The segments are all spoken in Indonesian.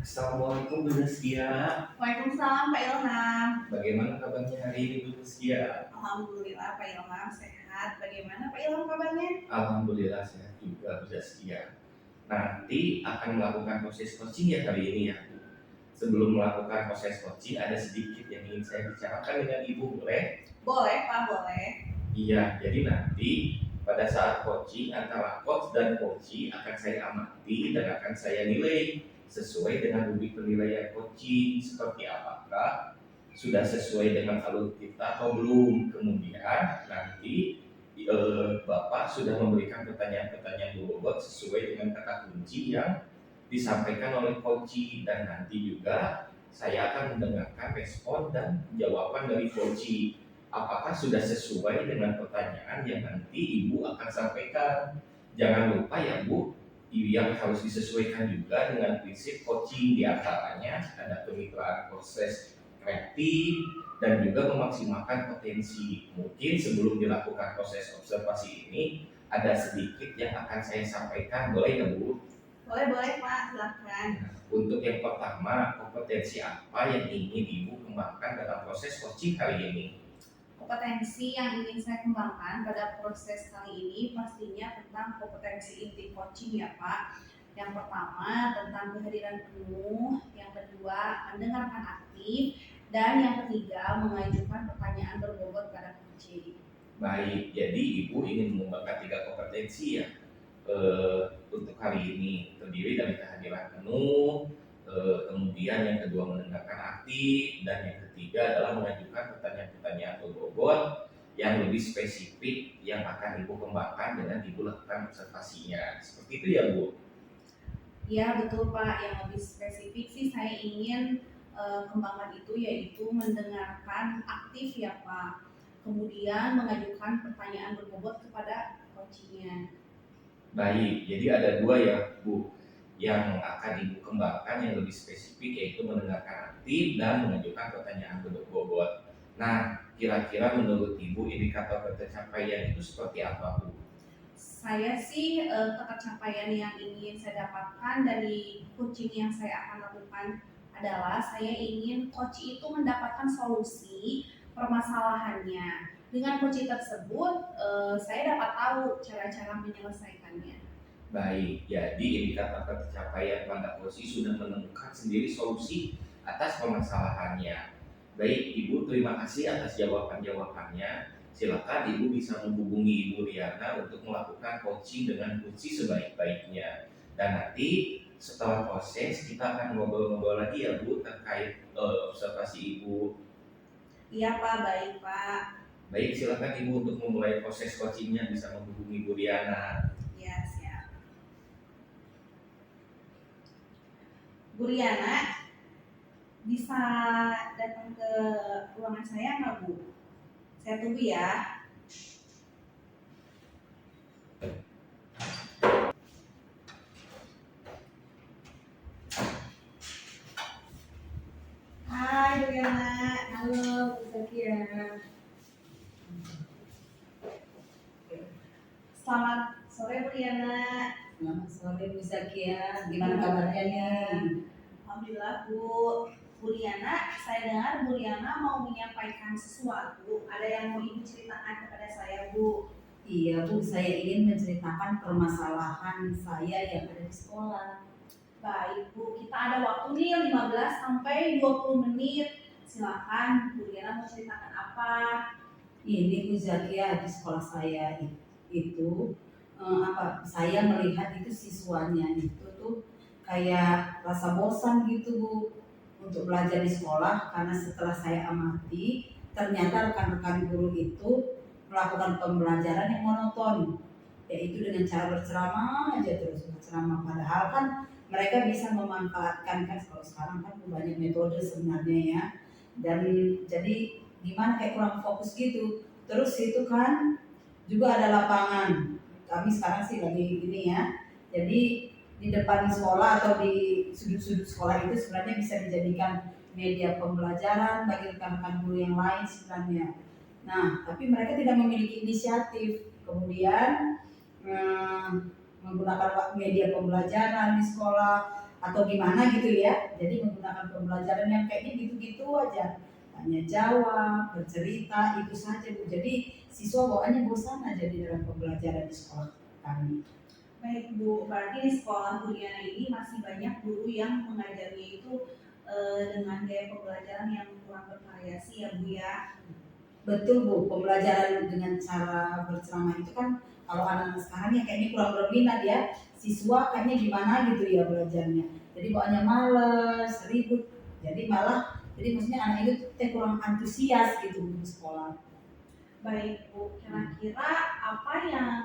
Assalamualaikum Bu Zaskia. Waalaikumsalam Pak Ilham. Bagaimana kabarnya hari ini Bu Zaskia? Alhamdulillah Pak Ilham sehat. Bagaimana Pak Ilham kabarnya? Alhamdulillah sehat juga Bu Zaskia. Nanti akan melakukan proses coaching ya hari ini ya Bu. Sebelum melakukan proses coaching ada sedikit yang ingin saya bicarakan dengan Ibu, boleh? Boleh Pak, boleh. Iya, jadi nanti pada saat coaching antara coach dan coachee akan saya amati dan akan saya nilai sesuai dengan rubrik penilaian coaching seperti apakah sudah sesuai dengan alur kita atau belum. Kemudian nanti Bapak sudah memberikan pertanyaan-pertanyaan bobot sesuai dengan kata kunci yang disampaikan oleh coachee, dan nanti juga saya akan mendengarkan respon dan jawaban dari coachee. Apakah sudah sesuai dengan pertanyaan yang nanti Ibu akan sampaikan. Jangan lupa ya Bu, yang harus disesuaikan juga dengan prinsip coaching, diantaranya ada kemitraan proses kreatif dan juga memaksimalkan potensi. Mungkin sebelum dilakukan proses observasi ini ada sedikit yang akan saya sampaikan, boleh ya Bu? Boleh Pak, silakan. Untuk yang pertama, kompetensi apa yang ingin Ibu kembangkan dalam proses coaching kali ini? Kompetensi yang ingin saya kembangkan pada proses kali ini pastinya tentang kompetensi inti coaching ya Pak. Yang pertama tentang kehadiran penuh, yang kedua mendengarkan aktif, dan yang ketiga mengajukan pertanyaan berbobot pada coaching. Baik, jadi Ibu ingin mengembangkan 3 kompetensi ya untuk hari ini, terdiri dari kehadiran penuh, kemudian yang kedua mendengarkan aktif, dan yang ketiga adalah mengajukan pertanyaan-pertanyaan berbobot yang lebih spesifik yang akan Ibu kembangkan dengan Ibu lakukan observasinya. Seperti itu ya Bu? Ya betul Pak, yang lebih spesifik sih saya ingin kembangkan itu yaitu mendengarkan aktif ya Pak. Kemudian mengajukan pertanyaan berbobot kepada coachingnya. Baik, jadi ada 2 ya Bu yang akan Ibu kembangkan yang lebih spesifik, yaitu mendengarkan aktif dan mengajukan pertanyaan berbobot. Nah, kira-kira menurut Ibu indikator pencapaian itu seperti apa Bu? Saya sih pencapaian yang ingin saya dapatkan dari coaching yang saya akan lakukan adalah saya ingin coach itu mendapatkan solusi permasalahannya. Dengan coaching tersebut saya dapat tahu cara-cara menyelesaikannya. Baik, jadi indikator pencapaian pada posisi sudah menemukan sendiri solusi atas permasalahannya. Baik Ibu, terima kasih atas jawaban-jawabannya. Silakan Ibu bisa menghubungi Ibu Riana untuk melakukan coaching dengan kunci sebaik-baiknya. Dan nanti setelah proses kita akan ngobrol-ngobrol lagi ya Bu terkait observasi Ibu. Iya Pak, baik Pak. Baik, silakan Ibu untuk memulai proses coachingnya, bisa menghubungi Bu Riana. Ya siap. Bu Riana, bisa datang ke ruangan saya nggak Bu? Saya tunggu ya. Hai Bu Riana. Halo, Bu Zakia. Selamat sore Bu Riana. Selamat sore Bu Zakia. Gimana kabarnya nih? Alhamdulillah Bu. Bu Riana, saya dengar Bu Riana mau menyampaikan sesuatu. Ada yang mau Ibu ceritakan kepada saya Bu? Iya Bu, saya ingin menceritakan permasalahan saya yang ada di sekolah. Baik Bu, kita ada waktu nih 15 sampai 20 menit. Silakan Bu Riana mau ceritakan apa? Ini Bu Zakia, di sekolah saya itu saya melihat itu siswanya itu tuh kayak rasa bosan gitu Bu untuk belajar di sekolah, karena setelah saya amati ternyata rekan-rekan guru itu melakukan pembelajaran yang monoton, yaitu dengan cara berceramah aja terus berceramah, padahal kan mereka bisa memanfaatkan, kan kalau sekarang kan banyak metode sebenarnya ya, dan jadi gimana kayak kurang fokus gitu. Terus itu kan juga ada lapangan, kami sekarang sih lagi ini ya, jadi di depan sekolah atau di sudut-sudut sekolah itu sebenarnya bisa dijadikan media pembelajaran bagi rekan-rekan guru yang lain sebenarnya. Nah, tapi mereka tidak memiliki inisiatif. Kemudian menggunakan media pembelajaran di sekolah atau gimana gitu ya. Jadi menggunakan pembelajaran yang kayaknya gitu-gitu aja, tanya jawab, bercerita, itu saja Bu. Jadi siswa bawaannya bosan aja di dalam pembelajaran di sekolah kami. Baik Bu, berarti di sekolah Bu Diana ini masih banyak guru yang mengajarnya itu dengan gaya pembelajaran yang kurang bervariasi ya Bu ya. Betul Bu, pembelajaran dengan cara berceramah itu kan kalau anak-anak sekarang ya kayaknya kurang berminat ya. Siswa kayaknya gimana gitu ya belajarnya. Jadi bawaannya males, ribut. Jadi maksudnya anak itu teh kurang antusias gitu di sekolah. Baik Bu, kira-kira apa yang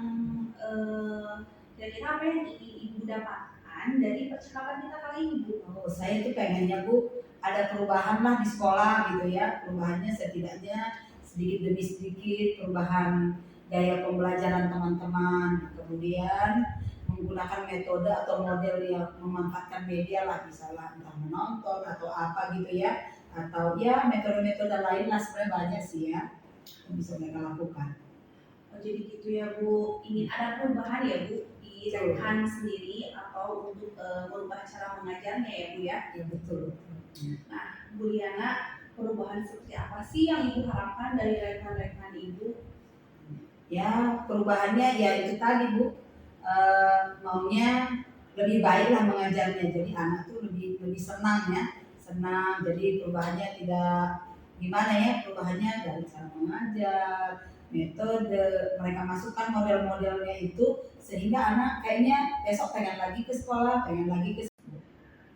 ingin Ibu dapatkan dari percakapan kita kali ini Bu? Oh, saya tuh pengennya Bu ada perubahan lah di sekolah gitu ya. Perubahannya setidaknya sedikit demi sedikit, perubahan gaya pembelajaran teman-teman. Kemudian menggunakan metode atau model yang memanfaatkan media lah, misalnya entah menonton atau apa gitu ya, atau ya metode-metode lain lah, sebenarnya banyak sih ya yang bisa mereka lakukan. Oh, jadi gitu ya Bu, ingin ada perubahan ya Bu di rekan sendiri atau untuk merubah cara mengajarnya ya Bu ya? Ya betul. Nah Bu Diana, perubahan seperti apa sih yang Ibu harapkan dari rekan-rekan Ibu? Ya perubahannya ya itu tadi Bu, maunya lebih baik lah mengajarnya, jadi anak tuh lebih senang ya, senang. Jadi perubahannya tidak gimana ya, perubahannya dari cara mengajar, metode, mereka masukkan model-modelnya itu sehingga anak kayaknya besok pengen lagi ke sekolah, pengen lagi ke.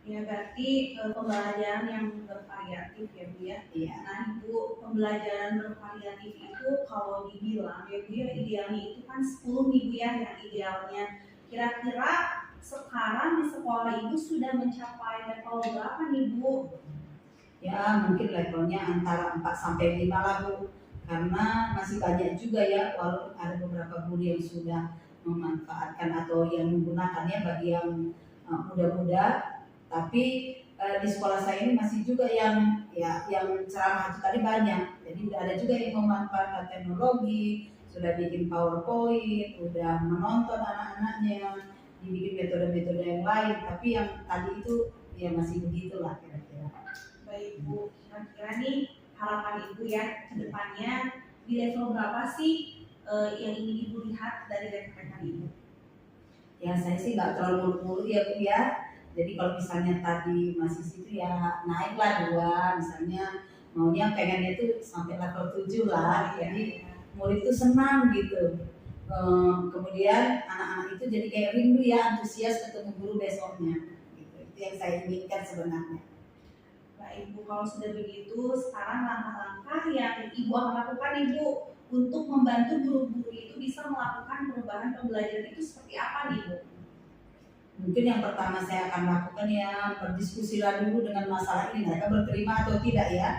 Ya berarti pembelajaran yang bervariatif ya Bu ya. Iya. Nah Ibu, pembelajaran bervariatif itu kalau dibilang ya Bu ya, idealnya itu kan 10 nih Bu ya yang idealnya. Kira-kira sekarang di sekolah Ibu sudah mencapai level berapa nih Bu? Ya mungkin levelnya antara 4 sampai 5 lah Bu, karena masih banyak juga ya, walaupun ada beberapa guru yang sudah memanfaatkan atau yang menggunakannya bagi yang muda-muda, tapi di sekolah saya ini masih juga yang ceramah itu tadi banyak. Jadi udah ada juga yang memanfaatkan teknologi, sudah bikin PowerPoint, udah menonton anak-anaknya, dibikin metode-metode yang lain, tapi yang tadi itu ya masih begitulah kira-kira. Baik Bu, kira-kira nih harapan Ibu ya ke depannya di level berapa sih yang ingin Ibu lihat dari rekan-rekan Ibu? Ya saya sih nggak terlalu muluk-muluk ya Bu ya. Jadi kalau misalnya tadi masih situ ya naiklah 2, misalnya maunya pengennya itu sampai level 7 lah. Jadi murid itu senang gitu. Kemudian anak-anak itu jadi kayak rindu ya, antusias ketemu guru besoknya. Gitu. Itu yang saya inginkan sebenarnya. Baik Bu, kalau sudah begitu sekarang langkah-langkah yang Ibu akan lakukan Ibu untuk membantu guru-guru itu bisa melakukan perubahan pembelajaran itu seperti apa nih Bu? Mungkin yang pertama saya akan lakukan ya berdiskusilah dulu dengan masalah ini, mereka berterima atau tidak ya.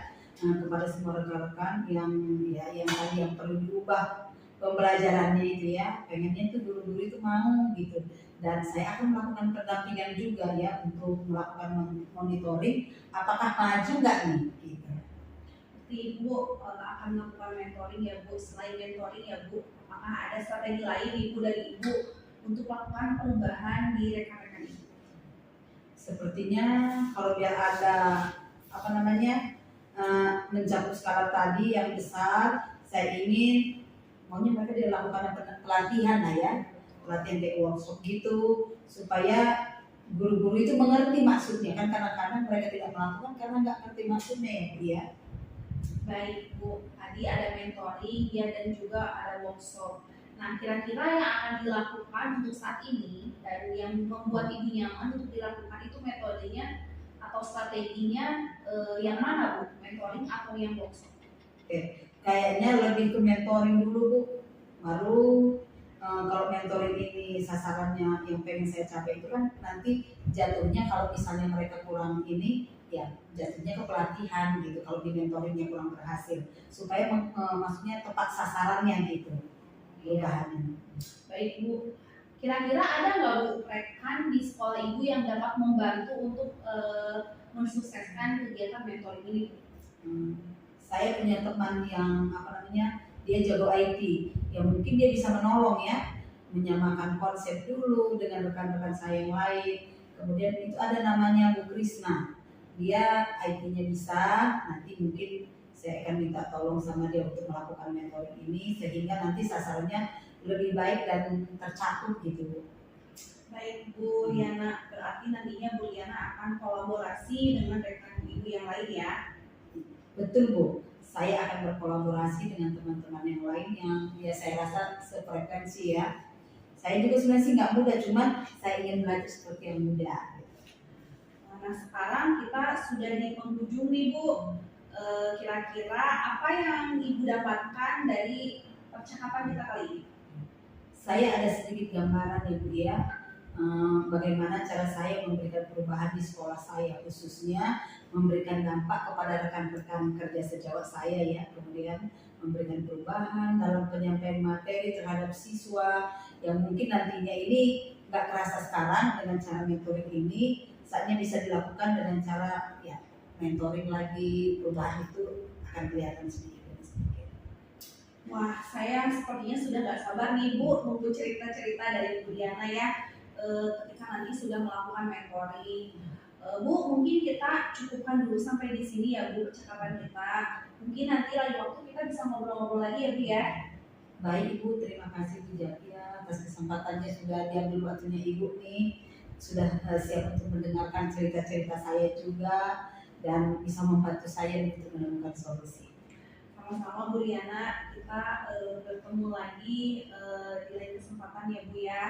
Nah, kepada semua rekan-rekan yang tadi yang perlu diubah pembelajarannya itu ya, pengennya itu guru-guru itu mau gitu. Dan saya akan melakukan pendampingan juga ya untuk melakukan monitoring apakah maju nggak nih gitu. Berarti Ibu akan melakukan mentoring ya Bu. Selain mentoring ya Bu, apakah ada strategi lain Ibu dari Ibu untuk melakukan perubahan di rekan-rekan Ibu? Sepertinya kalau biar ada mencakup skala tadi yang besar, saya ingin maunya mereka dilakukan pelatihan lah ya, pelatihan kayak workshop gitu, supaya guru-guru itu mengerti maksudnya, kan kadang-kadang mereka tidak melakukan karena nggak ngerti maksudnya ya Bu ya. Baik Bu, tadi ada mentoring ya dan juga ada workshop. Nah kira-kira yang akan dilakukan untuk saat ini dan yang membuat Ibu nyaman untuk dilakukan itu metodenya atau strateginya yang mana Bu? Mentoring atau yang workshop? Oke, kayaknya lebih ke mentoring dulu Bu, baru kalau mentoring ini sasarannya yang pengen saya capai itu kan nanti jatuhnya kalau misalnya mereka kurang ini ya jatuhnya ke pelatihan gitu kalau di mentoringnya kurang berhasil, supaya maksudnya tepat sasarannya gitu perubahannya. Baik Bu, kira-kira ada nggak Bu rekan di sekolah Ibu yang dapat membantu untuk mensukseskan kegiatan mentoring ini? Saya punya teman yang dia jago IT, ya mungkin dia bisa menolong ya, menyamakan konsep dulu dengan rekan-rekan saya yang lain. Kemudian itu ada namanya Bu Krisna, dia IT-nya bisa, nanti mungkin saya akan minta tolong sama dia untuk melakukan mentoring ini sehingga nanti sasarannya lebih baik dan tercakup gitu Bu. Baik Bu Riana, berarti nantinya Bu Riana akan kolaborasi dengan rekan Ibu yang lain ya? Betul Bu, saya akan berkolaborasi dengan teman-teman yang lain yang ya saya rasa sefrekuensi ya. Saya juga sebenarnya sih nggak muda, cuman saya ingin belajar seperti yang muda. Nah sekarang kita sudah di penghujung nih Bu. Kira-kira apa yang Ibu dapatkan dari percakapan kita kali ini? Saya ada sedikit gambaran ya Bu ya, bagaimana cara saya memberikan perubahan di sekolah saya, khususnya memberikan dampak kepada rekan-rekan kerja sejawat saya ya, kemudian memberikan perubahan dalam penyampaian materi terhadap siswa yang mungkin nantinya ini nggak kerasa sekarang dengan cara mentoring ini, saatnya bisa dilakukan dengan cara ya mentoring lagi, perubahan itu akan kelihatan sedikit demi sedikit. Wah, saya sepertinya sudah nggak sabar nih Bu nunggu cerita-cerita dari Bu Diana ya, ketika nanti sudah melakukan mentoring. Bu, mungkin kita cukupkan dulu sampai di sini ya Bu percakapan kita. Mungkin nanti lain waktu kita bisa ngobrol-ngobrol lagi ya Bu ya. Baik Ibu, terima kasih Bu Jakia atas kesempatannya sudah diambil waktunya Ibu nih, sudah siap untuk mendengarkan cerita-cerita saya juga dan bisa membantu saya untuk menemukan solusi. Sama-sama Bu Riana, kita bertemu lagi di lain kesempatan ya Bu ya.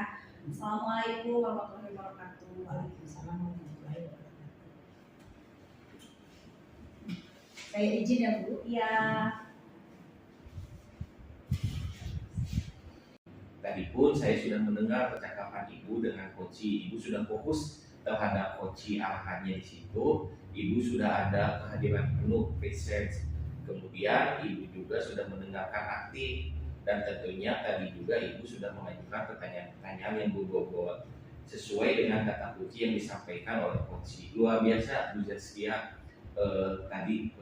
Assalamualaikum warahmatullahi wabarakatuh. Waalaikumsalam warahmatullahi wabarakatuh. Saya izin ya Bu. Ya. Tadi pun saya sudah mendengar percakapan Ibu dengan Koci. Ibu sudah fokus terhadap Koci arahannya di situ. Ibu sudah ada kehadiran penuh presence. Kemudian Ibu juga sudah mendengarkan aktif dan tentunya tadi juga Ibu sudah mengajukan pertanyaan-pertanyaan yang berbobot sesuai dengan kata kunci yang disampaikan oleh Koci. Luar biasa Bu Zaskia tadi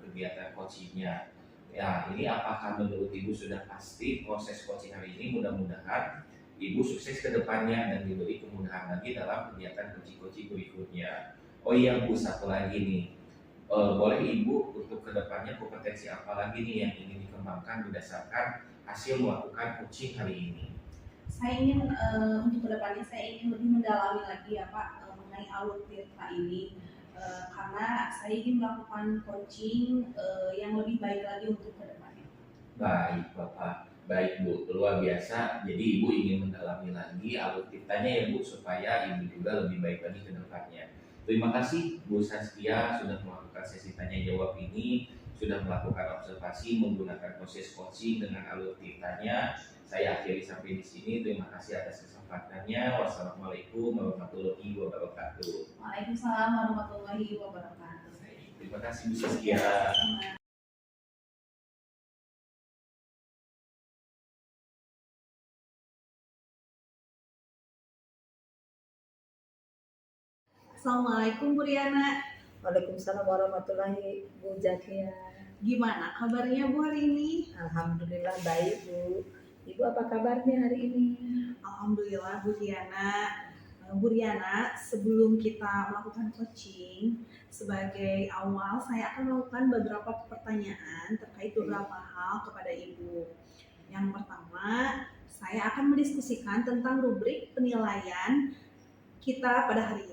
kegiatan Kocinya. Ya, ini apakah menurut Ibu sudah pasti proses coaching hari ini? Mudah-mudahan Ibu sukses ke depannya dan diberi kemudahan lagi dalam kegiatan coaching-coaching berikutnya. Oh iya Bu, satu lagi nih. Boleh Ibu untuk kedepannya kompetensi apa lagi nih yang ingin dikembangkan berdasarkan hasil melakukan coaching hari ini? Saya ingin untuk kedepannya saya ingin lebih mendalami lagi ya Pak mengenai alur tirta ini. Karena saya ingin melakukan coaching yang lebih baik lagi untuk kedepannya. Baik Bapak, baik Bu, luar biasa. Jadi Ibu ingin mendalami lagi alur tirtanya ya Bu, supaya Ibu juga lebih baik lagi ke depannya. Terima kasih Bu Saskia sudah melakukan sesi tanya jawab ini, sudah melakukan observasi menggunakan proses coaching dengan alur tirtanya. Saya akhiri sampai di sini. Terima kasih atas kesempatannya. Wassalamualaikum warahmatullahi wabarakatuh. Waalaikumsalam warahmatullahi wabarakatuh. Terima kasih Bu Saskia. Assalamualaikum Bu Riana. Waalaikumsalam warahmatullahi Bu Jakia. Gimana kabarnya Bu hari ini? Alhamdulillah baik Bu. Ibu apa kabarnya hari ini? Alhamdulillah Bu Riana. Bu Riana, sebelum kita melakukan coaching, sebagai awal saya akan melakukan beberapa pertanyaan terkait beberapa hal kepada Ibu. Yang pertama, saya akan mendiskusikan tentang rubrik penilaian kita pada hari ini.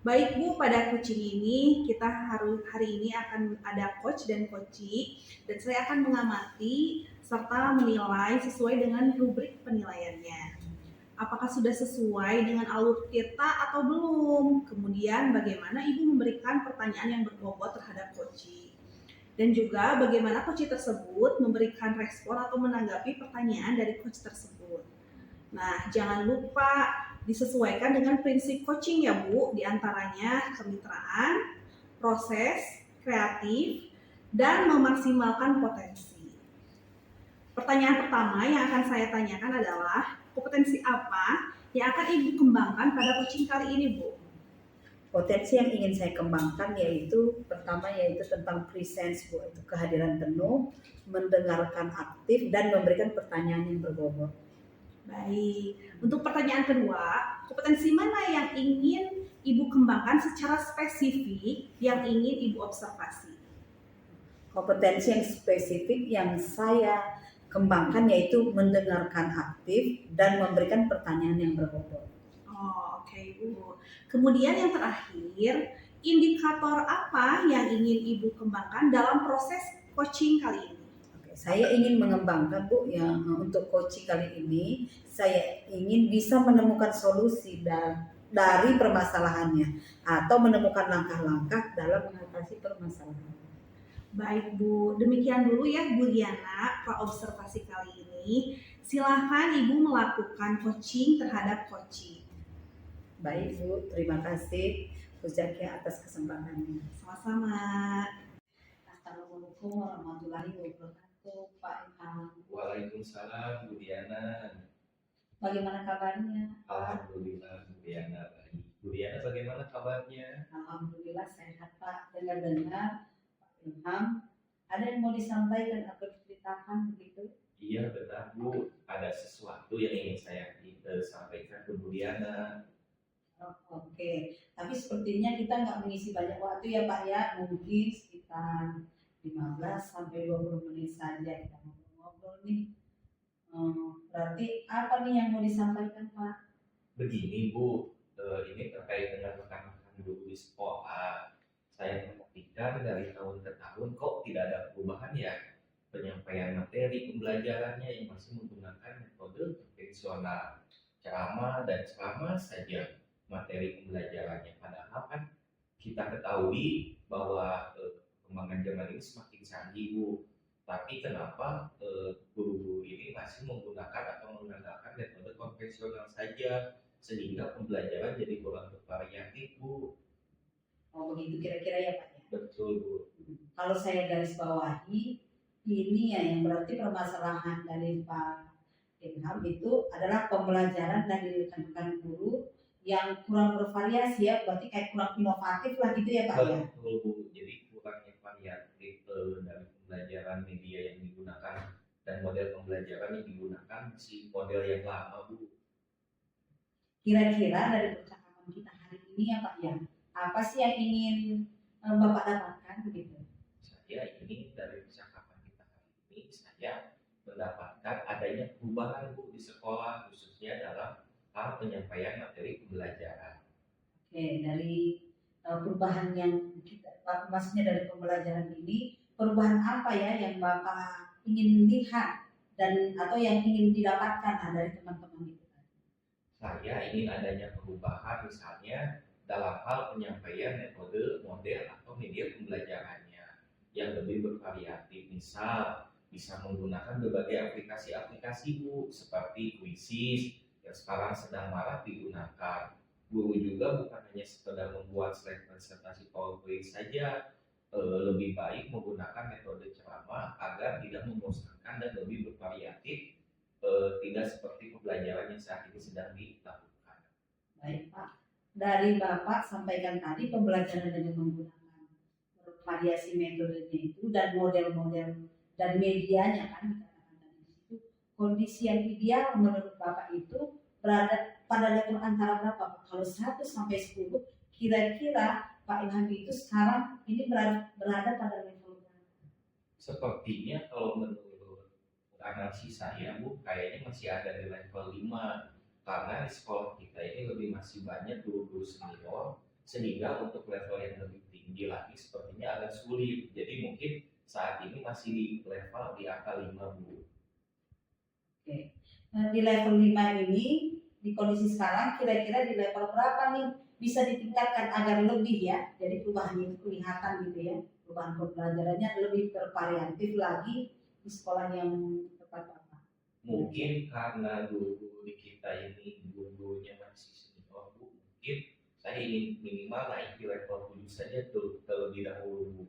Baik Bu, pada coaching ini kita hari ini akan ada coach dan coachee dan saya akan mengamati serta menilai sesuai dengan rubrik penilaiannya. Apakah sudah sesuai dengan alur tirta atau belum? Kemudian bagaimana Ibu memberikan pertanyaan yang berbobot terhadap coachee. Dan juga bagaimana coachee tersebut memberikan respon atau menanggapi pertanyaan dari coach tersebut. Nah, jangan lupa disesuaikan dengan prinsip coaching ya Bu, diantaranya kemitraan, proses, kreatif, dan memaksimalkan potensi. Pertanyaan pertama yang akan saya tanyakan adalah kompetensi apa yang akan Ibu kembangkan pada coaching kali ini Bu? Potensi yang ingin saya kembangkan yaitu pertama yaitu tentang presence Bu, itu kehadiran penuh, mendengarkan aktif dan memberikan pertanyaan yang berbobot. Baik. Untuk pertanyaan kedua, kompetensi mana yang ingin Ibu kembangkan secara spesifik yang ingin Ibu observasi? Kompetensi yang spesifik yang saya kembangkan yaitu mendengarkan aktif dan memberikan pertanyaan yang berbobot. Oh, oke, Ibu. Kemudian yang terakhir, indikator apa yang ingin Ibu kembangkan dalam proses coaching kali ini? Oke, saya ingin mengembangkan Bu yang untuk coaching kali ini saya ingin bisa menemukan solusi dari permasalahannya atau menemukan langkah-langkah dalam mengatasi permasalahan. Baik Bu, demikian dulu ya Bu Diana observasi kali ini. Silahkan Ibu melakukan coaching terhadap coaching. Baik Bu, terima kasih Bu Zakia atas kesempatannya. Sama-sama. Assalamualaikum warahmatullahi wabarakatuh Pak Ilham. Waalaikumsalam Bu Diana. Bagaimana kabarnya? Alhamdulillah Bu Diana baik. Bu Diana bagaimana kabarnya? Alhamdulillah sehat Pak. Dengar-dengar Pak Ilham ada yang mau disampaikan atau diceritakan begitu? Iya benar Bu, ada sesuatu yang ingin saya sampaikan ke Bu Diana. Oh, oke, tapi sepertinya kita nggak mengisi banyak waktu ya Pak ya, mungkin sekitar 15 sampai 20 menit saja kita ngobrol-ngobrol nih. Berarti apa nih yang mau disampaikan Pak? Begini Bu, ini terkait dengan rekan-rekan guru di sekolah. Saya perhatikan dari tahun ke tahun kok tidak ada perubahan ya penyampaian materi pembelajarannya yang masih menggunakan metode konvensional, ceramah dan ceramah saja materi pembelajarannya. Padahal kan kita ketahui bahwa perkembangan zaman ini semakin canggih Bu. Tapi kenapa guru-guru ini masih menggunakan atau mengandalkan metode konvensional saja sehingga pembelajaran jadi kurang bervariatif Bu. Oh begitu kira-kira ya Pak ya. Betul Bu. Kalau saya garis bawahi, ini ya yang berarti permasalahan dari Pak Ilham itu adalah pembelajaran dari rekan-rekan guru yang kurang bervariasi ya, berarti kayak kurang inovatif lah gitu ya Pak ya. Betul Bu. Jadi kurangnya variatif dari pembelajaran media yang digunakan dan model pembelajaran yang digunakan si model yang lama Bu. Kira-kira dari percakapan kita hari ini ya Pak ya, apa sih yang ingin Bapak dapatkan begitu? Saya ini dari percakapan kita hari ini saya mendapatkan adanya perubahan Bu di sekolah khususnya dalam hal penyampaian materi pembelajaran. Oke, dari perubahan yang kita, maksudnya dari pembelajaran ini, perubahan apa ya yang Bapak ingin lihat dan atau yang ingin didapatkan dari teman-teman itu? Saya ingin adanya perubahan misalnya dalam hal penyampaian metode, model, atau media pembelajarannya yang lebih bervariatif. Misal, bisa menggunakan berbagai aplikasi-aplikasi Bu, seperti Quizzes yang sekarang sedang marak digunakan. Guru juga bukan hanya sekedar membuat slide presentasi PowerPoint saja, lebih baik menggunakan metode ceramah agar tidak membosankan dan lebih bervariatif, tidak seperti pembelajaran yang saat ini sedang dilakukan. Baik Pak, dari Bapak sampaikan tadi pembelajaran dengan menggunakan variasi metodenya itu dan model-model dan medianya kan dikatakan tadi di situ. Kondisi yang ideal menurut Bapak itu berada pada level antara berapa? Kalau 1 sampai 10, kira-kira Pak Ilham itu sekarang ini berada pada level berapa? Sepertinya kalau menurut analisis saya Bu, kayaknya masih ada di level 5 karena di sekolah kita ini lebih masih banyak guru-guru senior sehingga untuk level yang lebih tinggi lagi sepertinya agak sulit. Jadi mungkin saat ini masih di level di angka 5 Bu. Oke. Nah, di level 5 ini di kondisi sekarang kira-kira di level berapa nih bisa ditingkatkan agar lebih ya, jadi perubahan itu kelihatan gitu ya, perubahan pembelajarannya lebih bervariatif lagi di sekolah yang tepat Bapak. Mungkin karena guru-guru di kita ini guru-gurunya masih senior Bu, mungkin saya ingin minimal naik di level 7 saja terlebih dahulu Bu.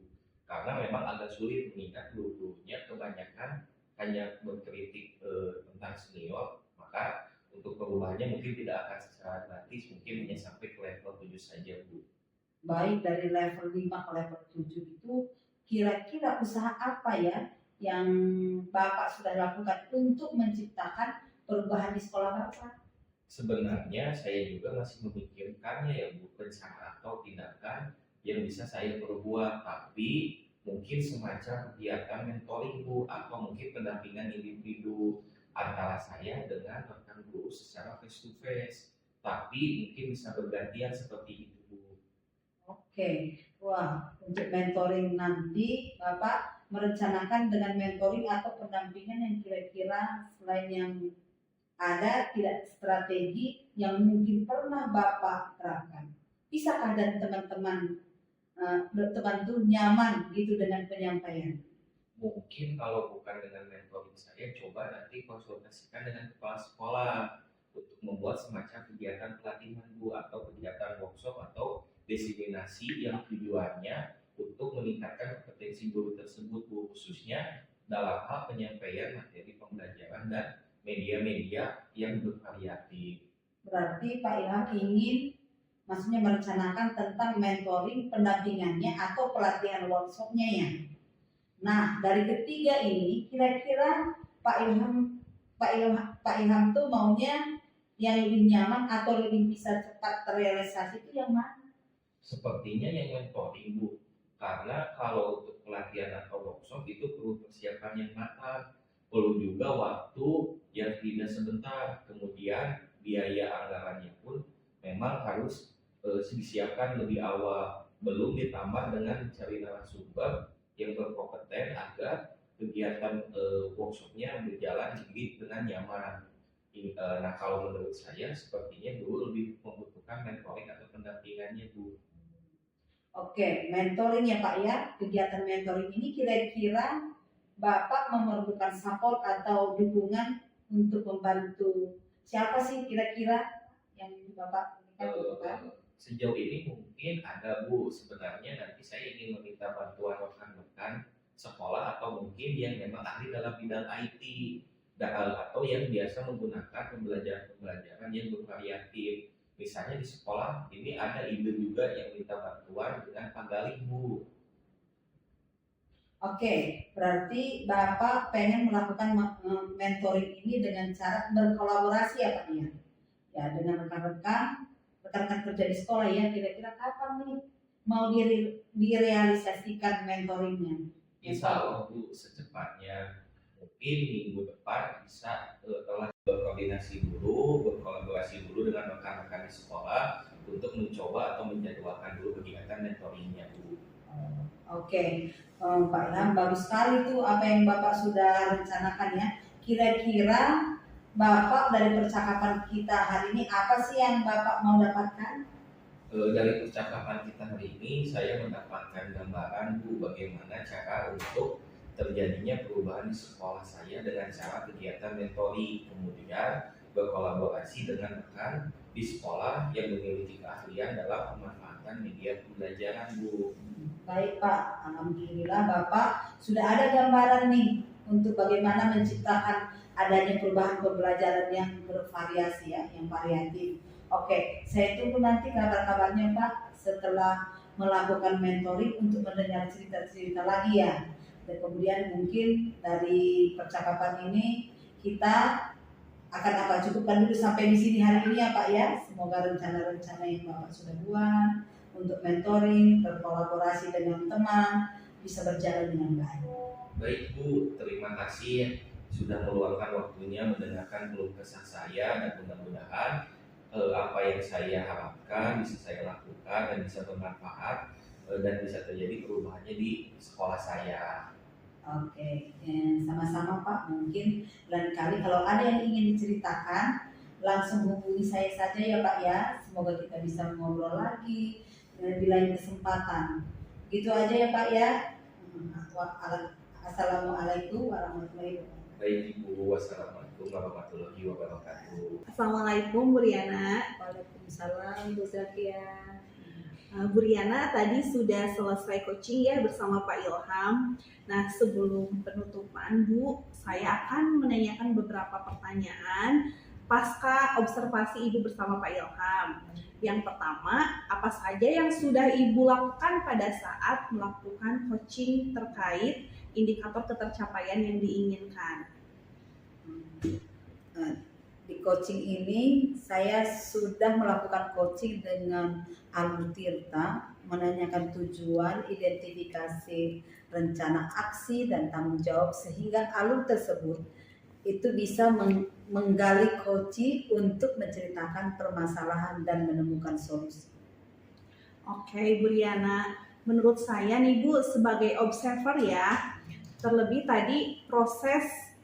Karena memang agak sulit mengingat guru-gurunya kebanyakan hanya mengkritik tentang senior, maka untuk perubahannya mungkin tidak akan secara gratis, mungkin hanya sampai ke level 7 saja Bu. Baik, dari level 5 ke level 7 itu kira-kira usaha apa ya yang Bapak sudah lakukan untuk menciptakan perubahan di sekolah Bapak? Sebenarnya saya juga masih memikirkannya ya Bu, rencana atau tindakan yang bisa saya perbuat, tapi mungkin semacam kegiatan mentoring Bu, atau mungkin pendampingan individu antara saya dengan rekan guru secara face to face, tapi mungkin bisa bergantian seperti itu Bu. Oke, wah, untuk mentoring nanti Bapak merencanakan dengan mentoring atau pendampingan yang kira-kira selain yang ada tidak strategi yang mungkin pernah Bapak terapkan. Bisakah dan teman-teman teman tuh nyaman gitu dengan penyampaian? Mungkin kalau bukan dengan mentoring saya, coba nanti konsultasikan dengan kepala sekolah untuk membuat semacam kegiatan pelatihan Bu, atau kegiatan workshop atau diseminasi yang tujuannya untuk meningkatkan kompetensi guru tersebut Bu, khususnya dalam hal penyampaian materi pembelajaran dan media-media yang bervariatif. Berarti Pak Ilham ingin maksudnya merencanakan tentang mentoring pendampingannya atau pelatihan workshopnya ya. Nah, dari ketiga ini kira-kira Pak Ilham tuh maunya yang lebih nyaman atau lebih bisa cepat terrealisasi itu yang mana? Sepertinya yang mentoring Bu, karena kalau untuk pelatihan atau workshop itu perlu persiapan yang matang, perlu juga waktu yang tidak sebentar, kemudian biaya anggarannya pun memang harus disiapkan lebih awal, belum ditambah dengan mencari narasumber yang berkompeten agar kegiatan workshopnya berjalan dengan nyaman. Nah, kalau menurut saya sepertinya dulu lebih membutuhkan mentoring atau pendampingannya Bu. Oke, mentoring ya Pak ya. Kegiatan mentoring ini kira-kira Bapak memerlukan support atau dukungan untuk membantu siapa sih kira-kira yang Bapak butuhkan? Sejauh ini mungkin ada Bu, sebenarnya nanti saya ingin meminta bantuan rekan-rekan sekolah atau mungkin yang memang ahli dalam bidang IT atau yang biasa menggunakan pembelajaran-pembelajaran yang bervariatif. Misalnya di sekolah ini ada ide juga yang minta bantuan dengan panggaling Bu. Oke, berarti Bapak pengen melakukan mentoring ini dengan cara berkolaborasi ya Pak ya? Ya, dengan rekan-rekan kerja di sekolah ya, kira-kira kapan nih mau direalisasikan mentoringnya? Insya Allah Bu, secepatnya. Mungkin minggu depan bisa telah berkolaborasi dulu dengan rekan-rekan di sekolah untuk mencoba atau menjadwalkan dulu kegiatan mentoringnya Bu. Oke, Pak Ilham, bagus sekali tuh apa yang Bapak sudah rencanakan ya. Kira-kira Bapak dari percakapan kita hari ini apa sih yang Bapak mau dapatkan? Dari percakapan kita hari ini, saya mendapatkan gambaran Bu bagaimana cara untuk terjadinya perubahan di sekolah saya dengan cara kegiatan mentoring, kemudian berkolaborasi dengan rekan di sekolah yang memiliki keahlian dalam pemanfaatan media pembelajaran Bu. Baik Pak, Alhamdulillah Bapak sudah ada gambaran nih untuk bagaimana menciptakan adanya perubahan pembelajaran yang bervariasi ya, yang variatif. Oke, saya tunggu nanti kabar-kabarnya Pak setelah melakukan mentoring untuk mendengar cerita-cerita lagi ya. Dan kemudian mungkin dari percakapan ini kita akan cukupkan dulu sampai di sini hari ini ya Pak ya. Semoga rencana-rencana yang Bapak sudah buat untuk mentoring, berkolaborasi dengan teman bisa berjalan dengan baik. Baik Bu, terima kasih sudah meluangkan waktunya mendengarkan keluh kesah saya, dan mudah-mudahan apa yang saya harapkan bisa saya lakukan dan bisa bermanfaat dan bisa terjadi perubahannya di sekolah saya. Oke, sama-sama Pak. Mungkin lain kali kalau ada yang ingin diceritakan langsung hubungi saya saja ya Pak ya. Semoga kita bisa ngobrol lagi di lain kesempatan. Gitu aja ya Pak ya. Assalamualaikum warahmatullahi wabarakatuh. Baik Ibu, wassalamualaikum warahmatullahi wabarakatuh. Assalamualaikum Bu Riana. Waalaikumsalam Bu Zakia. Bu Riana tadi sudah selesai coaching ya bersama Pak Ilham. Nah, sebelum penutupan Bu, saya akan menanyakan beberapa pertanyaan pasca observasi Ibu bersama Pak Ilham. Yang pertama, apa saja yang sudah Ibu lakukan pada saat melakukan coaching terkait indikator ketercapaian yang diinginkan? di coaching ini saya sudah melakukan coaching dengan Alur Tirta, menanyakan tujuan, identifikasi rencana aksi dan tanggung jawab sehingga alur tersebut itu bisa menggali coaching untuk menceritakan permasalahan dan menemukan solusi. Oke, Bu Riana. Menurut saya nih Bu, sebagai observer ya, terlebih tadi proses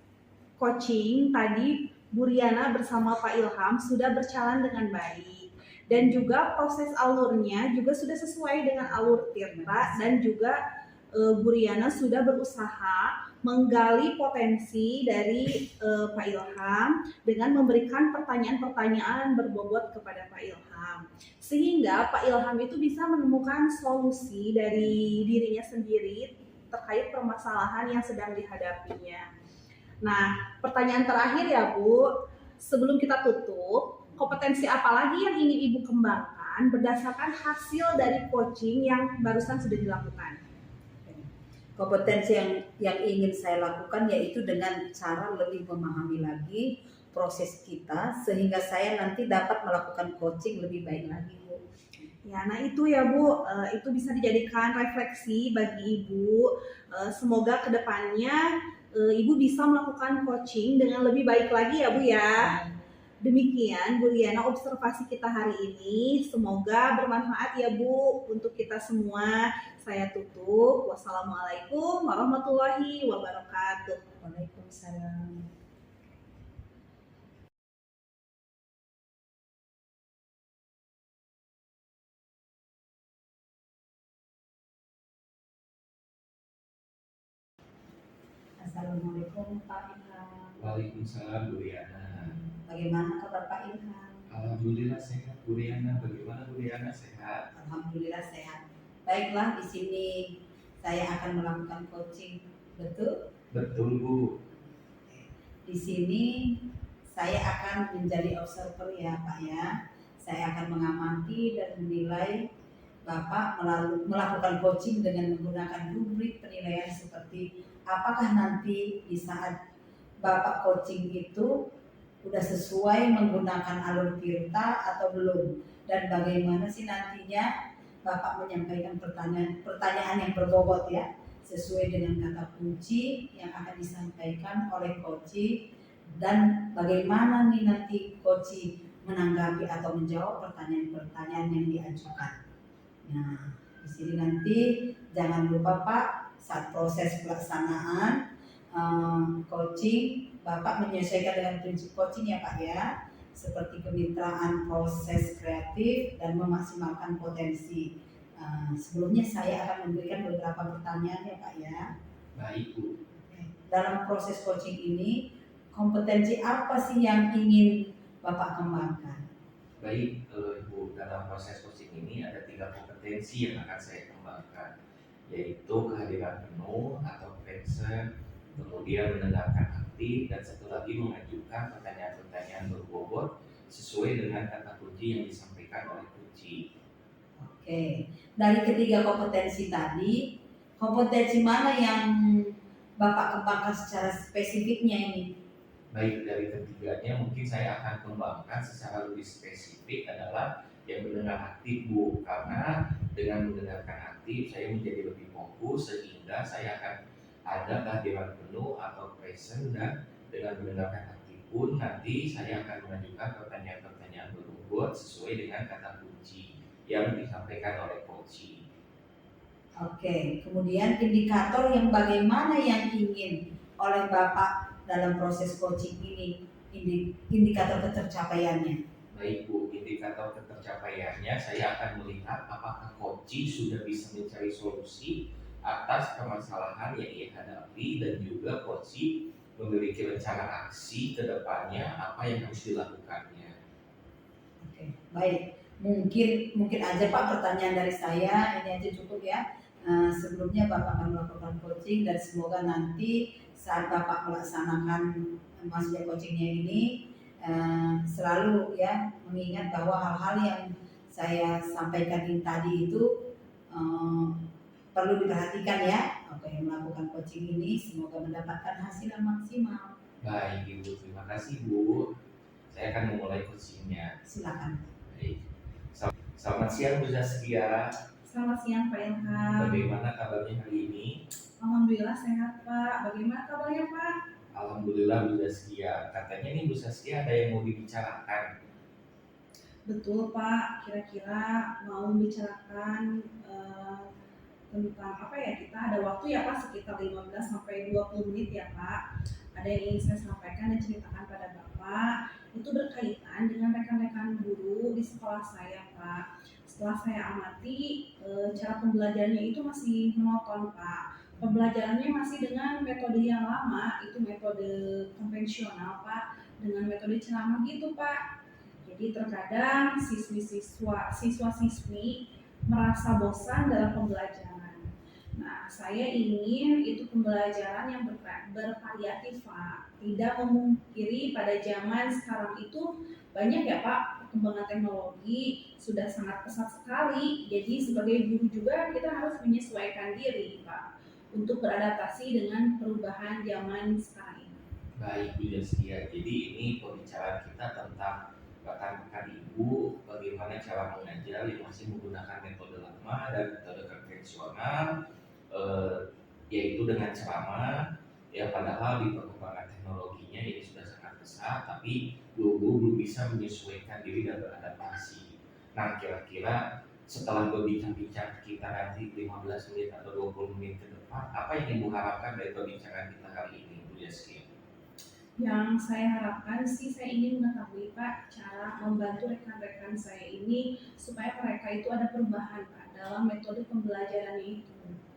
coaching tadi Bu Riana bersama Pak Ilham sudah berjalan dengan baik. Dan juga proses alurnya juga sudah sesuai dengan alur Tirta dan juga Bu Riana sudah berusaha menggali potensi dari Pak Ilham dengan memberikan pertanyaan-pertanyaan berbobot kepada Pak Ilham. Sehingga Pak Ilham itu bisa menemukan solusi dari dirinya sendiri terkait permasalahan yang sedang dihadapinya. Nah, pertanyaan terakhir ya Bu, sebelum kita tutup, kompetensi apa lagi yang ingin Ibu kembangkan berdasarkan hasil dari coaching yang barusan sudah dilakukan? Kompetensi yang ingin saya lakukan yaitu dengan cara lebih memahami lagi proses kita sehingga saya nanti dapat melakukan coaching lebih baik lagi, Bu. Ya, nah itu ya Bu, itu bisa dijadikan refleksi bagi Ibu. Semoga kedepannya Ibu bisa melakukan coaching dengan lebih baik lagi ya Bu ya. Demikian Bu Riana observasi kita hari ini. Semoga bermanfaat ya Bu untuk kita semua. Saya tutup. Wassalamualaikum warahmatullahi wabarakatuh. Waalaikumsalam. Assalamualaikum Pak Ilham. Waalaikumsalam Bu Riana. Bagaimana kabar Pak Ilham? Alhamdulillah sehat Bu Riana. Bagaimana Bu Riana, sehat? Alhamdulillah sehat. Baiklah, di sini saya akan melakukan coaching. Betul? Betul Bu. Di sini saya akan menjadi observer ya Pak ya. Saya akan mengamati dan menilai Bapak melakukan coaching dengan menggunakan rubrik penilaian seperti apakah nanti di saat Bapak coaching itu udah sesuai menggunakan alur Tirta atau belum, dan bagaimana sih nantinya Bapak menyampaikan pertanyaan yang berbobot ya sesuai dengan kata kunci yang akan disampaikan oleh coaching, dan bagaimana nih nanti coaching menanggapi atau menjawab pertanyaan-pertanyaan yang diajukan. Nah, di sini nanti jangan lupa Pak, saat proses pelaksanaan coaching, Bapak menyesuaikan dengan prinsip coaching ya Pak ya, seperti kemitraan proses kreatif dan memaksimalkan potensi. Sebelumnya saya akan memberikan beberapa pertanyaan ya Pak ya. Baik Bu. Dalam proses coaching ini, kompetensi apa sih yang ingin Bapak kembangkan? Baik Bu, dalam proses coaching ini ada 3 kompetensi yang akan saya kembangkan, yaitu kehadiran penuh atau present, kemudian mendengarkan aktif, dan satu lagi mengajukan pertanyaan-pertanyaan berbobot sesuai dengan kata kunci yang disampaikan oleh kunci. Oke, dari ketiga kompetensi tadi, kompetensi mana yang Bapak kembangkan secara spesifiknya ini? Baik, dari ketiganya mungkin saya akan kembangkan secara lebih spesifik adalah yang mendengar aktif Bu, karena dengan mendengarkan aktif saya menjadi lebih fokus sehingga saya akan ada kehadiran penuh atau present, dan dengan mendengarkan aktif pun nanti saya akan mengajukan pertanyaan-pertanyaan berbobot sesuai dengan kata kunci yang disampaikan oleh coaching. Oke, kemudian indikator yang bagaimana yang ingin oleh Bapak dalam proses coaching ini, indikator ketercapaiannya. Baik Bu, indikator ketercapaiannya saya akan melihat apakah coaching sudah bisa mencari solusi atas permasalahan yang ia hadapi, dan juga coaching memiliki rencana aksi ke depannya apa yang harus dilakukannya. Oke, baik. Mungkin aja Pak pertanyaan dari saya, ini aja cukup ya. Sebelumnya Bapak akan melakukan coaching dan semoga nanti saat Bapak melaksanakan maksudnya coachingnya ini selalu ya mengingat bahwa hal-hal yang saya sampaikan ini tadi itu perlu diperhatikan ya. Oke, melakukan coaching ini semoga mendapatkan hasil yang maksimal. Baik Ibu, terima kasih Bu. Saya akan memulai coachingnya. Silakan. Baik. Selamat siang Bu Zaskia. Selamat siang Pak Ilham. Bagaimana kabarnya hari ini? Alhamdulillah sehat Pak. Bagaimana kabarnya Pak? Alhamdulillah Bu Zaskia. Katanya nih Bu Zaskia ada yang mau dibicarakan. Betul Pak. Kira-kira mau membicarakan tentang apa ya, kita ada waktu ya Pak sekitar 15 sampai 20 menit ya Pak. Ada yang ingin saya sampaikan dan ceritakan pada Bapak. Itu berkaitan dengan rekan-rekan guru di sekolah saya Pak. Setelah saya amati, cara pembelajarannya itu masih monoton Pak. Pembelajarannya masih dengan metode yang lama, itu metode konvensional Pak, dengan metode ceramah gitu Pak. Jadi terkadang siswa-siswi merasa bosan dalam pembelajaran. Nah, saya ingin itu pembelajaran yang bervariatif Pak. Tidak memungkiri pada zaman sekarang itu banyak ya Pak, perkembangan teknologi sudah sangat pesat sekali. Jadi sebagai guru juga kita harus menyesuaikan diri Pak untuk beradaptasi dengan perubahan zaman sekarang ini. Baik Bu Zaskia. Jadi ini pembicaraan kita tentang rekan-rekan ibu bagaimana cara mengajar yang masih menggunakan metode lama dan metode konvensional, yaitu dengan ceramah. Ya padahal di perkembangan teknologinya ini sudah sangat pesat, tapi guru belum bisa menyesuaikan diri dan beradaptasi. Nah kira-kira setelah berbincang-bincang kita nanti 15 menit atau 20 menit ke depan, apa yang ibu harapkan dari perbincangan kita hari ini Bu Zaskia? Yang saya harapkan sih, saya ingin mengetahui Pak cara membantu rekan-rekan saya ini supaya mereka itu ada perubahan Pak dalam metode pembelajarannya itu.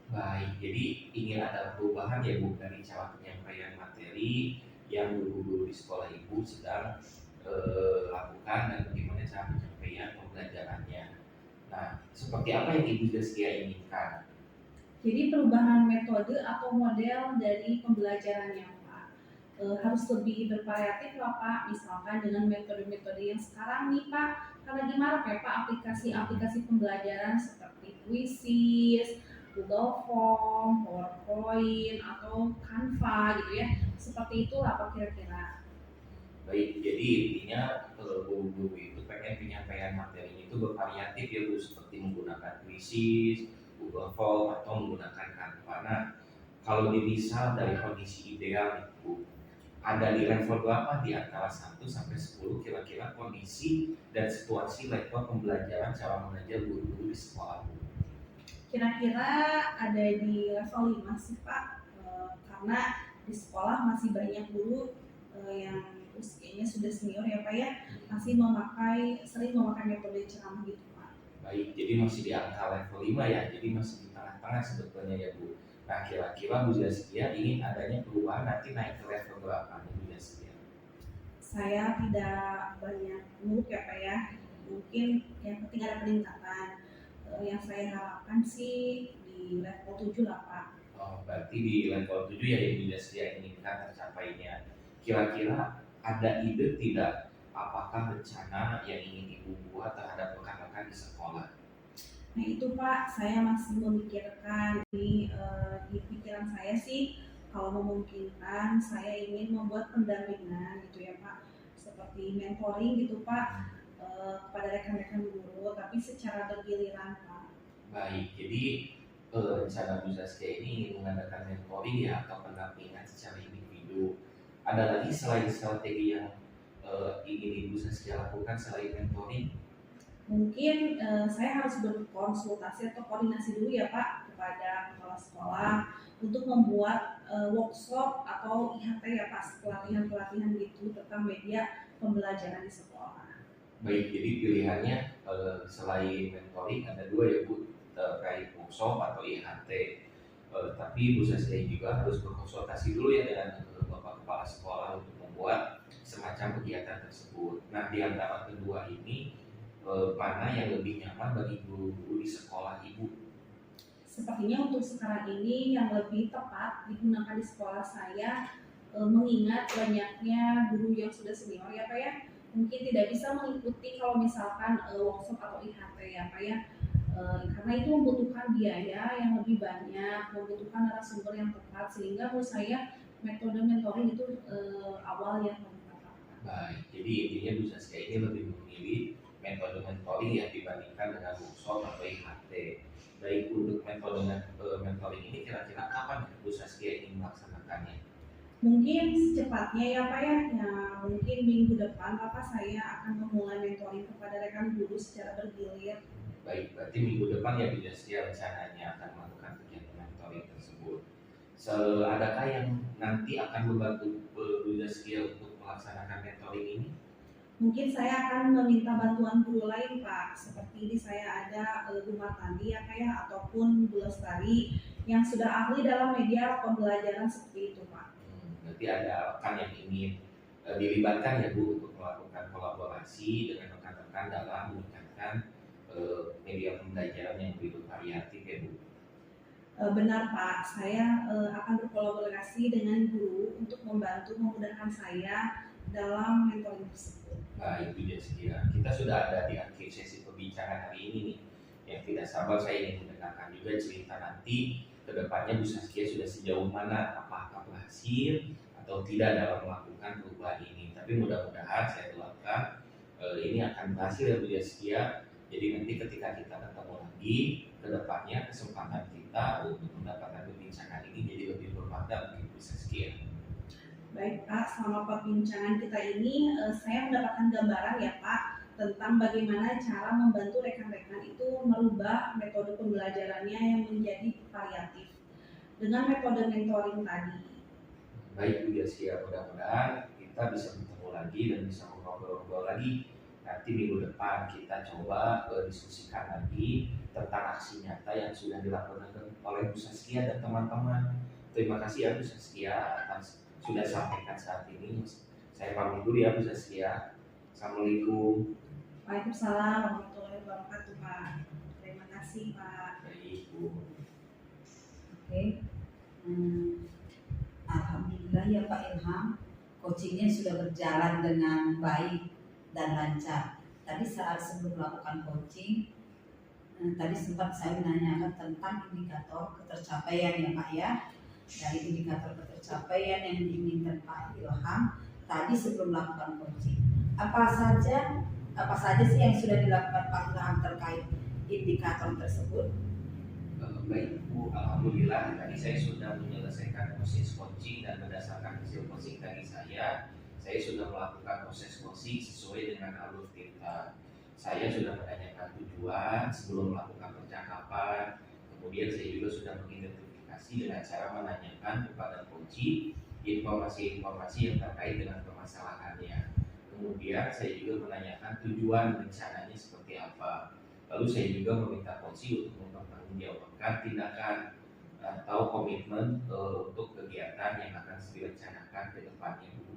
Baik, jadi ingin ada perubahan ya Bu dari cara penyampaian materi yang guru-guru di sekolah ibu sedang lakukan dan bagaimana cara penyampaian pembelajarannya. Nah, seperti apa yang Ibu Zaskia inginkan? Jadi perubahan metode atau model dari pembelajarannya Pak. Harus lebih bervariatif lah Pak, misalkan dengan metode-metode yang sekarang nih Pak, karena gimana ya Pak, aplikasi-aplikasi pembelajaran seperti Quizzes, Google Form, PowerPoint, atau Canva gitu ya, seperti itulah Pak kira-kira. Baik, jadi intinya guru-guru itu pengen penyampaian materinya itu bervariatif ya Bu, seperti menggunakan Quizzes, Google Form atau menggunakan Canva. Nah, kalau dimisal dari kondisi ideal itu ada di level berapa di antara 1 sampai 10 kira-kira kondisi dan situasi level pembelajaran cara mengajar guru-guru di sekolah Bu? Kira-kira ada di level 5 sih Pak, karena di sekolah masih banyak guru yang usianya sudah senior ya Pak ya, masih sering memakai metode ceramah gitu Pak. Baik, jadi masih di angka level 5 ya, jadi masih di tengah-tengah sebetulnya ya Bu. Nah kira-kira Bu Zaskia ingin adanya perubahan nanti naik ke level berapa nih Bu Zaskia? Saya tidak banyak muluk ya Pak ya, mungkin yang penting ada peningkatan. Yang saya harapkan sih di level 7 lah Pak. Oh, berarti di level 7 ya yang Bu Zaskia inginkan tercapainya. Kira-kira ada ide tidak apakah rencana yang ingin Ibu buat terhadap rekan-rekan di sekolah? Nah itu Pak, saya masih memikirkan di pikiran saya sih, kalau memungkinkan saya ingin membuat pendampingan gitu ya Pak, seperti mentoring gitu Pak, kepada rekan-rekan guru, tapi secara bergiliran Pak. Baik, jadi rencana Bu Zaskia ini ingin mengadakan mentoring ya atau pendampingan secara individu. Ada lagi selain strategi yang ingin Ibu Zaskia lakukan selain mentoring? Mungkin saya harus berkonsultasi atau koordinasi dulu ya Pak kepada kepala sekolah untuk membuat workshop atau IHT ya Pak, pelatihan-pelatihan gitu tentang media pembelajaran di sekolah. Baik, jadi pilihannya selain mentoring ada 2 ya Bu, terkait workshop atau IHT. Tapi Bu Zaskia juga harus berkonsultasi dulu ya dengan Bapak Kepala Sekolah untuk membuat semacam kegiatan tersebut. Nah di antara kedua ini mana yang lebih nyaman bagi guru-guru di sekolah Ibu? Sepertinya untuk sekarang ini yang lebih tepat digunakan di sekolah saya, mengingat banyaknya guru yang sudah senior ya Pak ya, mungkin tidak bisa mengikuti kalau misalkan workshop atau IHT ya Pak ya, karena itu membutuhkan biaya yang lebih banyak, membutuhkan narasumber yang tepat, sehingga menurut saya metode mentoring itu awal yang paling tepat. Baik, jadi intinya Bu Saskia ini lebih memilih metode mentoring yang dibandingkan dengan workshop atau IHT. Baik, untuk metode mentoring ini kira-kira kapan Bu Saskia ingin melaksanakannya? Mungkin secepatnya ya Pak ya, mungkin minggu depan Bapak saya akan memulai mentoring kepada rekan guru secara bergilir. Baik, berarti minggu depan ya Bu Saskia rencananya akan melakukan kegiatan mentoring tersebut. Adakah yang nanti akan membantu Bu Saskia untuk melaksanakan mentoring ini? Mungkin saya akan meminta bantuan guru lain Pak, seperti ini saya ada Bu Martandi ya Pak ya, ataupun Bu Lestari yang sudah ahli dalam media pembelajaran seperti itu Pak. Berarti ada rekan yang ingin dilibatkan ya Bu untuk melakukan kolaborasi dengan rekan-rekan dalam meningkatkan media pembelajaran yang begitu variatif ya Bu. Benar Pak, saya akan berkolaborasi dengan guru untuk membantu memudahkan saya dalam mentoring tersebut. Baik Bu Saskia, kita sudah ada di akhir sesi pembicaraan hari ini nih. Yang tidak sabar saya ingin mendengarkan juga cerita nanti ke depannya Bu Saskia sudah sejauh mana, apakah berhasil atau tidak dalam melakukan perubahan ini. Tapi mudah-mudahan saya doakan ini akan berhasil ya Bu Saskia. Jadi nanti ketika kita ketemu lagi ke depannya kesempatan kita untuk mendapatkan perbincangan ini jadi lebih bermakna bagi Bu Saskia. Baik Pak, selama perbincangan kita ini saya mendapatkan gambaran ya Pak tentang bagaimana cara membantu rekan-rekan itu merubah metode pembelajarannya yang menjadi variatif dengan metode mentoring tadi. Baik Bu Saskia, mudah-mudahan kita bisa bertemu lagi dan bisa ngobrol-ngobrol lagi. Nanti minggu depan kita coba diskusikan lagi tentang aksi nyata yang sudah dilakukan oleh Bu Saskia dan teman-teman. Terima kasih ya Bu Saskia atas sudah sampaikan saat ini. Saya pamit dulu ya Bu Saskia. Assalamualaikum. Waalaikumsalam warahmatullahi wabarakatuh Pak. Terima kasih Pak. Baik Bu. Oke. Alhamdulillah ya Pak Ilham, coachingnya sudah berjalan dengan baik dan lancar. Tadi saat sebelum melakukan coaching, tadi sempat saya menanyakan tentang indikator ketercapaian ya Pak ya. Dari indikator ketercapaian yang diinginkan Pak Ilham tadi sebelum melakukan coaching. Apa saja sih yang sudah dilakukan Pak Ilham terkait indikator tersebut? Baik Bu, alhamdulillah tadi saya sudah menyelesaikan proses coaching dan berdasarkan hasil coaching tadi saya sudah melakukan proses coaching sesuai dengan alur kita. Saya sudah menanyakan tujuan sebelum melakukan percakapan, kemudian saya juga sudah mengidentifikasi dengan cara menanyakan kepada coach informasi-informasi yang terkait dengan permasalahannya. Kemudian saya juga menanyakan tujuan rencananya seperti apa. Lalu saya juga meminta coach untuk mempertanggungjawabkan tindakan atau komitmen untuk kegiatan yang akan direncanakan ke depannya Bu.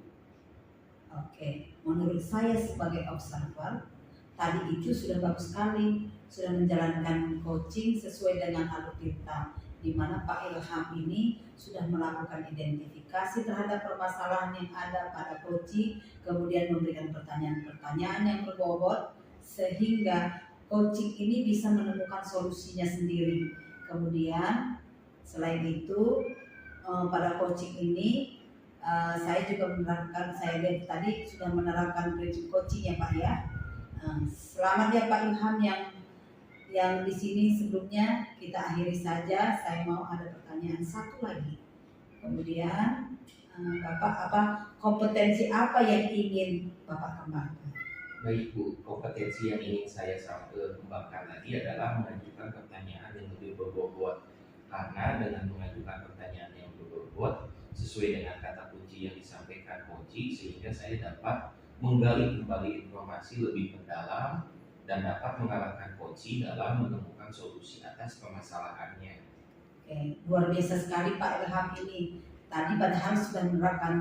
Oke, menurut saya sebagai observer tadi itu sudah bagus sekali, sudah menjalankan coaching sesuai dengan alur kita, di mana Pak Ilham ini sudah melakukan identifikasi terhadap permasalahan yang ada pada coaching, kemudian memberikan pertanyaan-pertanyaan yang berbobot sehingga coaching ini bisa menemukan solusinya sendiri. Kemudian selain itu pada coaching ini saya juga menerapkan, saya lihat tadi sudah menerapkan prinsip coaching ya Pak ya. Selamat ya Pak Ilham yang di sini. Sebelumnya kita akhiri saja. Saya mau ada pertanyaan satu lagi. Kemudian Bapak kompetensi apa yang ingin Bapak kembangkan? Baik Bu, kompetensi yang ingin saya kembangkan lagi adalah mengajukan pertanyaan yang lebih berbobot. Karena dengan mengajukan pertanyaan yang berbobot sesuai dengan kata kunci yang disampaikan coach, sehingga saya dapat menggali kembali informasi lebih mendalam dan dapat mengarahkan coach dalam menemukan solusi atas permasalahannya. Oke, luar biasa sekali Pak Ilham ini. Tadi padahal sudah menerapkan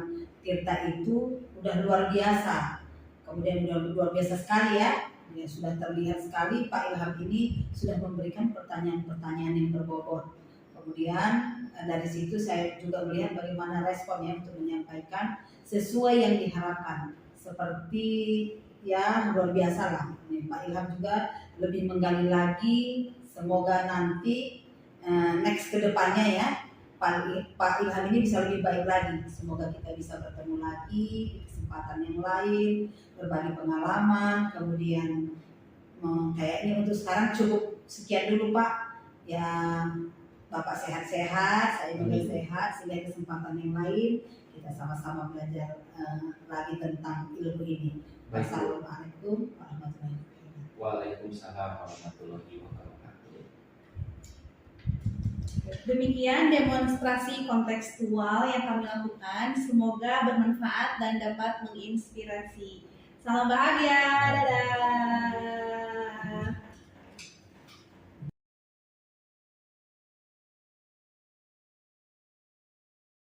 Tirta itu udah luar biasa. Kemudian luar biasa sekali ya. Sudah terlihat sekali Pak Ilham ini sudah memberikan pertanyaan-pertanyaan yang berbobot. Kemudian dari situ saya juga melihat bagaimana responnya untuk menyampaikan sesuai yang diharapkan. Seperti ya luar biasa lah. Pak Ilham juga lebih menggali lagi. Semoga nanti next ke depannya ya Pak Ilham ini bisa lebih baik lagi. Semoga kita bisa bertemu lagi di kesempatan kesempatan yang lain, berbagi pengalaman, kemudian kayaknya untuk sekarang cukup sekian dulu Pak. Ya Bapak sehat-sehat, saya juga sehat, sehingga kesempatan yang lain kita sama-sama belajar lagi tentang ilmu ini. Wassalamualaikum warahmatullahi wabarakatuh. Waalaikumsalam warahmatullahi wabarakatuh. Demikian demonstrasi kontekstual yang kami lakukan. Semoga bermanfaat dan dapat menginspirasi. Salam bahagia, dadah.